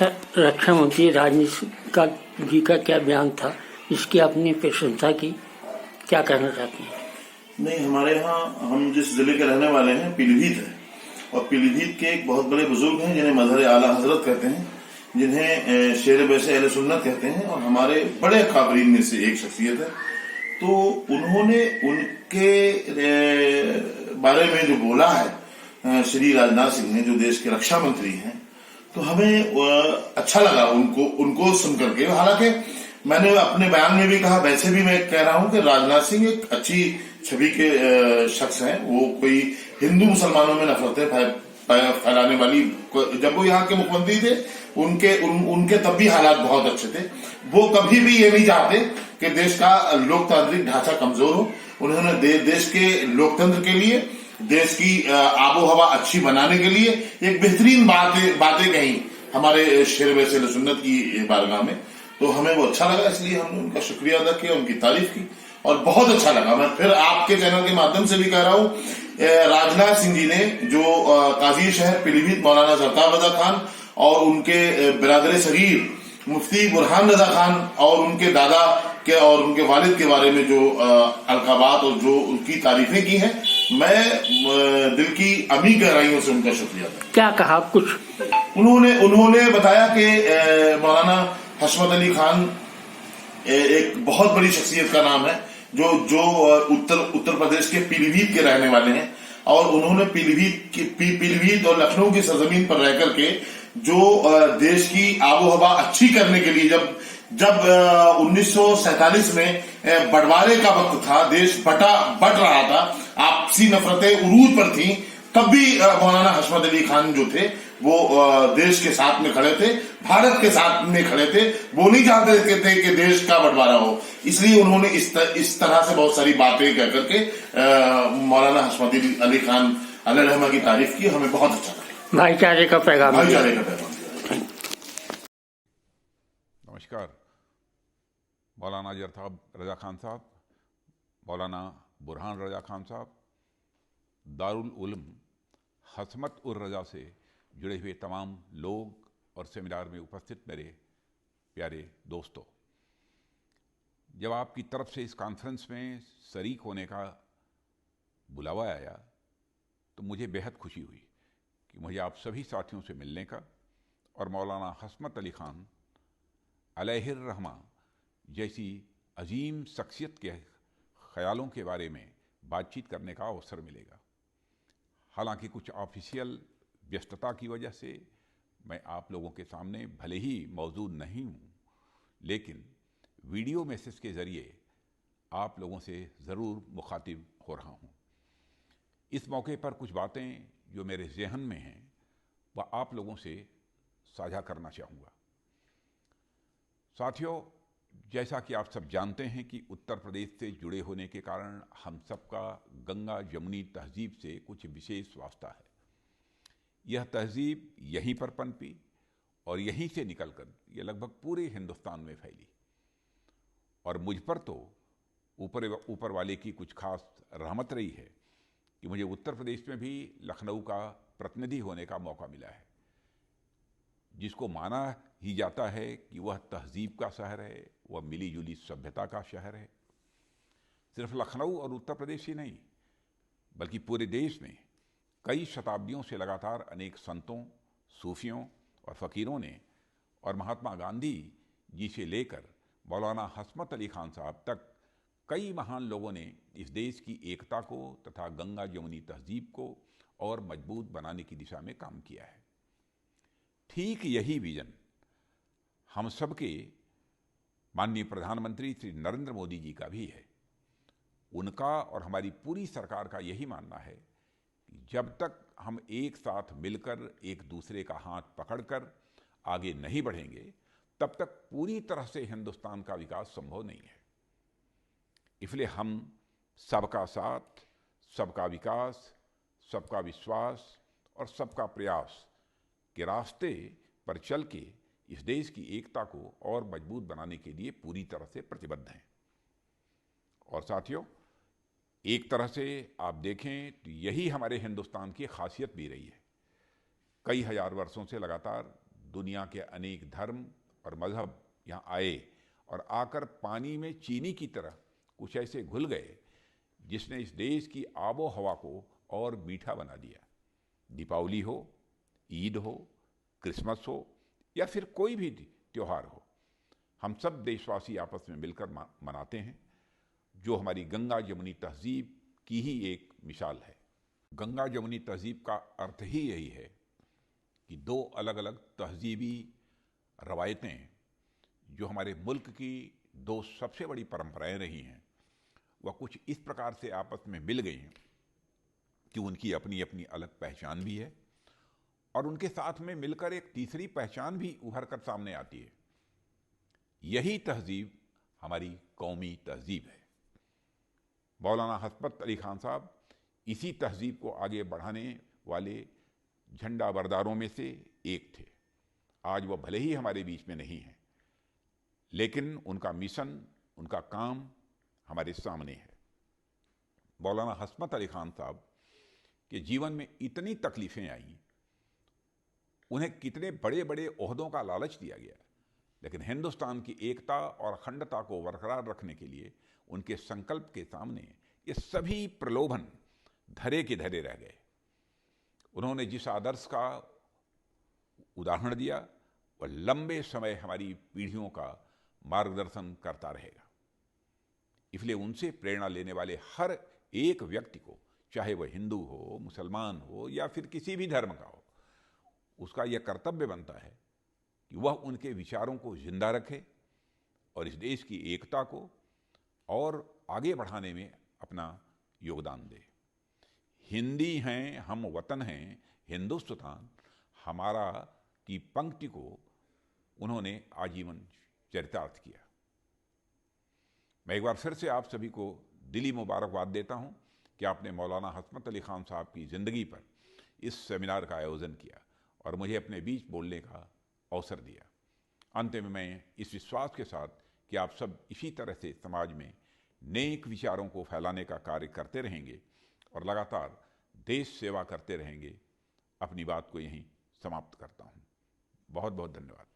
Sir, रक्षा मंत्री राजनाथ जी का क्या बयान था, इसकी आपने प्रशंसा की, क्या कहना चाहते हैं? नहीं, हमारे यहाँ हम जिस जिले के रहने वाले हैं पीलीभीत है, और पीलीभीत के एक बहुत बड़े बुजुर्ग हैं जिन्हें मजहर आला हजरत कहते हैं, जिन्हें शेर बैसे अहले सुन्नत कहते हैं, और हमारे बड़े काबरीन में से एक शख्सियत है। तो उन्होंने उनके बारे में जो बोला है श्री राजनाथ सिंह ने, जो देश के रक्षा मंत्री हैं, तो हमें अच्छा लगा उनको सुन करके। हालांकि मैंने अपने बयान में भी कहा, वैसे भी मैं कह रहा हूं कि राजनाथ सिंह एक अच्छी छवि के शख्स हैं। वो कोई हिंदू मुसलमानों में नफरतें फैलाने वाली, जब वो यहाँ के मुख्यमंत्री थे उनके तब भी हालात बहुत अच्छे थे। वो कभी भी ये नहीं चाहते कि देश का लोकतांत्रिक ढांचा कमजोर हो। उन्होंने देश के लोकतंत्र के लिए, देश की आबो हवा अच्छी बनाने के लिए एक बेहतरीन बातें कही हमारे शेर वैसे सुन्नत की बारगाह में। तो हमें वो अच्छा लगा, इसलिए हमने उनका शुक्रिया अदा किया, उनकी तारीफ की, और बहुत अच्छा लगा। मैं फिर आपके चैनल के माध्यम से भी कह रहा हूं, राजनाथ सिंह जी ने जो काजी शहर पीलीभीत मौलाना जरताब रजा खान और उनके बिरादर सगीर मुफ्ती बुरहान रजा खान और उनके दादा के और उनके वालिद के बारे में जो अलकाबात और जो उनकी तारीफें की हैं, मैं दिल की अमी गहराइयों से उनका शुक्रिया अदा। क्या कहा कुछ? उन्होंने बताया कि मौलाना हशमत अली खान एक बहुत बड़ी शख्सियत का नाम है, जो उत्तर प्रदेश के पीलीभीत के रहने वाले हैं, और उन्होंने पीलीभीत और लखनऊ की सरजमीन पर रह करके जो देश की आबो हवा अच्छी करने के लिए, जब 1947 में बंटवारे का वक्त था, देश बट रहा था, आपसी नफरतें उरूज पर थी, तब भी मौलाना हशमत अली खान जो थे वो देश के साथ में खड़े थे, भारत के साथ में खड़े थे। वो नहीं चाहते थे कि देश का बंटवारा हो, इसलिए उन्होंने इस तरह से बहुत सारी बातें कह करके मौलाना हशमत अली खान अलैहिर्रहमा की तारीफ की। हमें बहुत अच्छा लगा। भाईचारे का पैगाम। नमस्कार। मौलाना जरताब रजा खान साहब, मौलाना बुरहान रजा खान साहब, दारुल उलूम हसमत उर रजा से जुड़े हुए तमाम लोग और सेमिनार में उपस्थित मेरे प्यारे दोस्तों, जब आपकी तरफ से इस कॉन्फ्रेंस में शरीक होने का बुलावा आया तो मुझे बेहद खुशी हुई कि मुझे आप सभी साथियों से मिलने का और मौलाना हशमत अली खान अलैहिर्रहमा जैसी अजीम शख्सियत के ख्यालों के बारे में बातचीत करने का अवसर मिलेगा। हालांकि कुछ ऑफिशियल व्यस्तता की वजह से मैं आप लोगों के सामने भले ही मौजूद नहीं हूँ, लेकिन वीडियो मैसेज के ज़रिए आप लोगों से ज़रूर मुखातिब हो रहा हूँ। इस मौके पर कुछ बातें जो मेरे जहन में हैं वह आप लोगों से साझा करना चाहूँगा। साथियों, जैसा कि आप सब जानते हैं कि उत्तर प्रदेश से जुड़े होने के कारण हम सबका गंगा जमुनी तहजीब से कुछ विशेष वास्ता है। यह तहजीब यहीं पर पनपी और यहीं से निकलकर यह लगभग पूरे हिंदुस्तान में फैली, और मुझ पर तो ऊपर वाले की कुछ खास रहमत रही है कि मुझे उत्तर प्रदेश में भी लखनऊ का प्रतिनिधि होने का मौका मिला है, जिसको माना ही जाता है कि वह तहजीब का शहर है, वह मिली जुली सभ्यता का शहर है। सिर्फ लखनऊ और उत्तर प्रदेश ही नहीं, बल्कि पूरे देश में कई शताब्दियों से लगातार अनेक संतों, सूफियों और फ़कीरों ने और महात्मा गांधी जी से लेकर मौलाना हशमत अली खान साहब तक कई महान लोगों ने इस देश की एकता को तथा गंगा जमुनी तहजीब को और मजबूत बनाने की दिशा में काम किया है। ठीक यही विजन हम सबके माननीय प्रधानमंत्री श्री नरेंद्र मोदी जी का भी है। उनका और हमारी पूरी सरकार का यही मानना है कि जब तक हम एक साथ मिलकर एक दूसरे का हाथ पकड़कर आगे नहीं बढ़ेंगे, तब तक पूरी तरह से हिंदुस्तान का विकास संभव नहीं है। इसलिए हम सबका साथ, सबका विकास, सबका विश्वास और सबका प्रयास के रास्ते पर चल के इस देश की एकता को और मजबूत बनाने के लिए पूरी तरह से प्रतिबद्ध हैं। और साथियों, एक तरह से आप देखें तो यही हमारे हिंदुस्तान की खासियत भी रही है। कई हजार वर्षों से लगातार दुनिया के अनेक धर्म और मजहब यहाँ आए और आकर पानी में चीनी की तरह कुछ ऐसे घुल गए जिसने इस देश की आबो हवा को और मीठा बना दिया। दीपावली हो, ईद हो, क्रिसमस हो या फिर कोई भी त्यौहार हो, हम सब देशवासी आपस में मिलकर मनाते हैं, जो हमारी गंगा जमुनी तहजीब की ही एक मिसाल है। गंगा जमुनी तहजीब का अर्थ ही यही है कि दो अलग अलग तहजीबी रवायतें जो हमारे मुल्क की दो सबसे बड़ी परंपराएं रही हैं, वह कुछ इस प्रकार से आपस में मिल गई हैं कि उनकी अपनी अपनी अलग पहचान भी है और उनके साथ में मिलकर एक तीसरी पहचान भी उभर कर सामने आती है। यही तहजीब हमारी कौमी तहजीब है। मौलाना हसरत अली खान साहब इसी तहजीब को आगे बढ़ाने वाले झंडा बरदारों में से एक थे। आज वह भले ही हमारे बीच में नहीं हैं, लेकिन उनका मिशन, उनका काम हमारे सामने है। मौलाना हसरत अली खान साहब के जीवन में इतनी तकलीफें आई, उन्हें कितने बड़े बड़े ओहदों का लालच दिया गया, लेकिन हिंदुस्तान की एकता और अखंडता को बरकरार रखने के लिए उनके संकल्प के सामने ये सभी प्रलोभन धरे के धरे रह गए। उन्होंने जिस आदर्श का उदाहरण दिया, वह लंबे समय हमारी पीढ़ियों का मार्गदर्शन करता रहेगा। इसलिए उनसे प्रेरणा लेने वाले हर एक व्यक्ति को, चाहे वह हिंदू हो, मुसलमान हो या फिर किसी भी धर्म का हो, उसका यह कर्तव्य बनता है कि वह उनके विचारों को जिंदा रखे और इस देश की एकता को और आगे बढ़ाने में अपना योगदान दे। हिंदी हैं हम, वतन हैं हिंदुस्तान हमारा की पंक्ति को उन्होंने आजीवन चरितार्थ किया। मैं एक बार फिर से आप सभी को दिली मुबारकबाद देता हूं कि आपने मौलाना हसरत अली खान साहब की ज़िंदगी पर इस सेमिनार का आयोजन किया और मुझे अपने बीच बोलने का अवसर दिया। अंत में मैं इस विश्वास के साथ कि आप सब इसी तरह से समाज में नेक विचारों को फैलाने का कार्य करते रहेंगे और लगातार देश सेवा करते रहेंगे, अपनी बात को यहीं समाप्त करता हूँ। बहुत बहुत धन्यवाद।